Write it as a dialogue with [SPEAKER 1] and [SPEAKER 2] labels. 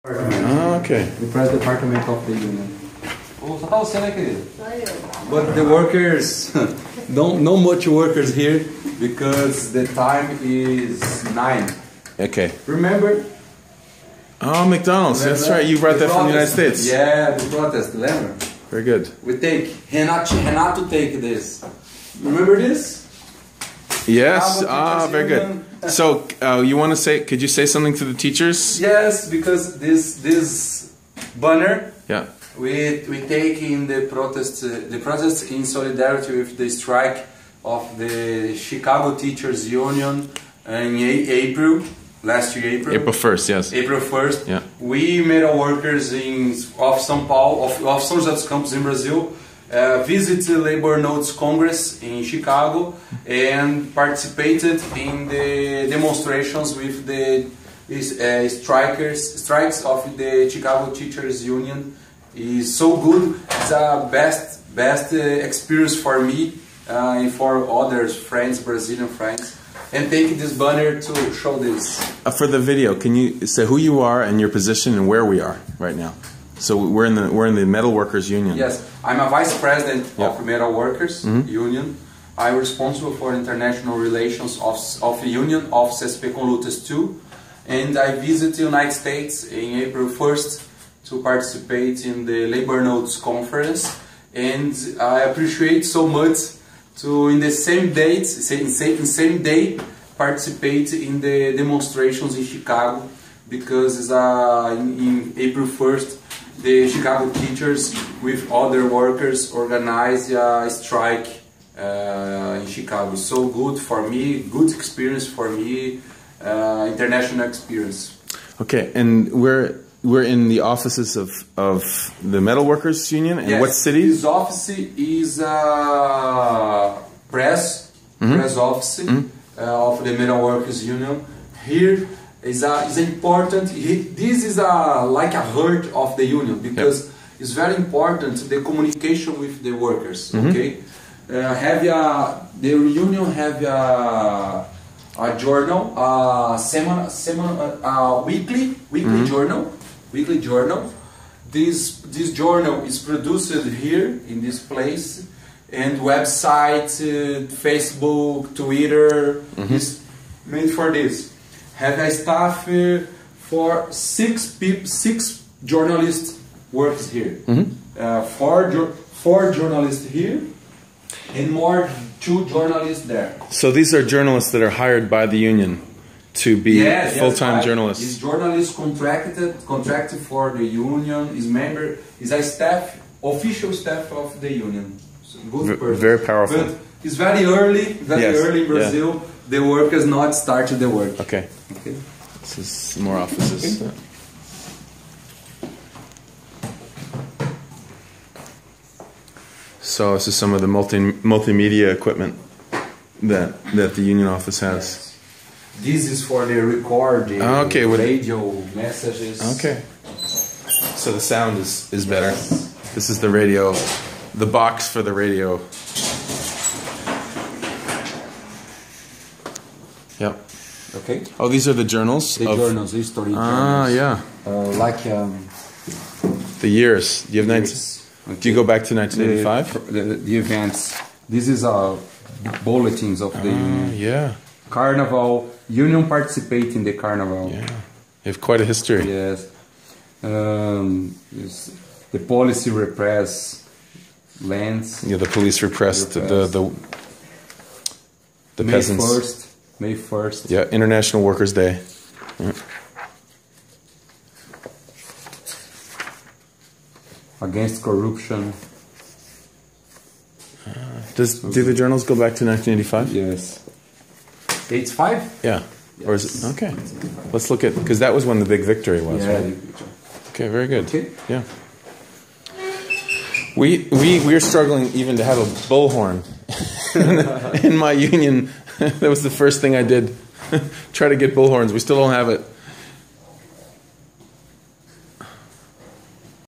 [SPEAKER 1] Ah, okay.
[SPEAKER 2] The press department of the union. Só tá você, né, querido? But the workers, no much workers here because the time is 9.
[SPEAKER 1] Okay.
[SPEAKER 2] Remember?
[SPEAKER 1] Oh, McDonald's. That's right. You brought that from the United States.
[SPEAKER 2] Yeah, the protest. Remember?
[SPEAKER 1] Very good.
[SPEAKER 2] We take Renato take this. Remember this?
[SPEAKER 1] Yes. Ah, very good. So, you want to say? Could you say something to the teachers?
[SPEAKER 2] Yes, because this banner.
[SPEAKER 1] Yeah.
[SPEAKER 2] We take in the protest in solidarity with the strike of the Chicago Teachers Union in April. Last year, April.
[SPEAKER 1] April 1st, yes.
[SPEAKER 2] April 1st.
[SPEAKER 1] Yeah.
[SPEAKER 2] We metal workers of São Paulo, of São José dos Campos in Brazil, visit the Labor Notes Congress in Chicago and participated in the demonstrations with the strikes of the Chicago Teachers Union. Is so good. It's a best experience for me and for others, friends, Brazilian friends. And take this banner to show this.
[SPEAKER 1] For the video, can you say who you are and your position and where we are right now? So we're in the Metal Workers Union.
[SPEAKER 2] Yes, I'm a vice president of Metal Workers Union. I'm responsible for international relations of the union of CSP com Lutas 2, and I visit the United States in April 1st to participate in the Labor Notes Conference, and I appreciate so much to in the same date, same day, participate in the demonstrations in Chicago, because in April 1st, the Chicago teachers with other workers organized a strike in Chicago. So good for me, good experience for me, international experience.
[SPEAKER 1] Okay, and we're in the offices of the Metal Workers Union, and yes. What city?
[SPEAKER 2] This office is press office of the Metal Workers Union. Here is important. This is like a heart of the union, because it's very important the communication with the workers. Okay, the union have a journal, weekly journal. This journal is produced here in this place, and website, Facebook, Twitter is made for this. Have a staff for 6 journalists works here. 4 journalists here, and more 2 journalists there.
[SPEAKER 1] So these are journalists that are hired by the union to be full-time journalists.
[SPEAKER 2] Is journalist contracted for the union, is a staff, official staff of the union. So good person.
[SPEAKER 1] Very powerful.
[SPEAKER 2] But it's very early in Brazil. Yeah. The workers not started the work.
[SPEAKER 1] Okay. This is more offices. Okay. So this is some of the multimedia equipment that the union office has.
[SPEAKER 2] Yes. This is for the recording, radio messages.
[SPEAKER 1] Okay. So the sound is better. This is the radio, the box for the radio. Yep.
[SPEAKER 2] Okay.
[SPEAKER 1] Oh, these are the journals?
[SPEAKER 2] The journals, the history journals.
[SPEAKER 1] Ah, yeah. The years. Do you have Okay. Do you go back to 1985?
[SPEAKER 2] The events. This is bulletins of the union.
[SPEAKER 1] Yeah.
[SPEAKER 2] Carnival. Union participate in the carnival.
[SPEAKER 1] Yeah. You have quite a history.
[SPEAKER 2] Yes. The policy repress lands.
[SPEAKER 1] Yeah, the police repressed the peasants.
[SPEAKER 2] May 1st.
[SPEAKER 1] Yeah, International Workers' Day. Yeah.
[SPEAKER 2] Against corruption.
[SPEAKER 1] Do the journals go back to 1985?
[SPEAKER 2] Yes. 85?
[SPEAKER 1] Yeah. Yes. Or is it? Okay. Let's look at, because that was when the big victory was, right? Okay, very good.
[SPEAKER 2] Okay.
[SPEAKER 1] Yeah. We're struggling even to have a bullhorn in my union. That was the first thing I did. Try to get bullhorns. We still don't have it.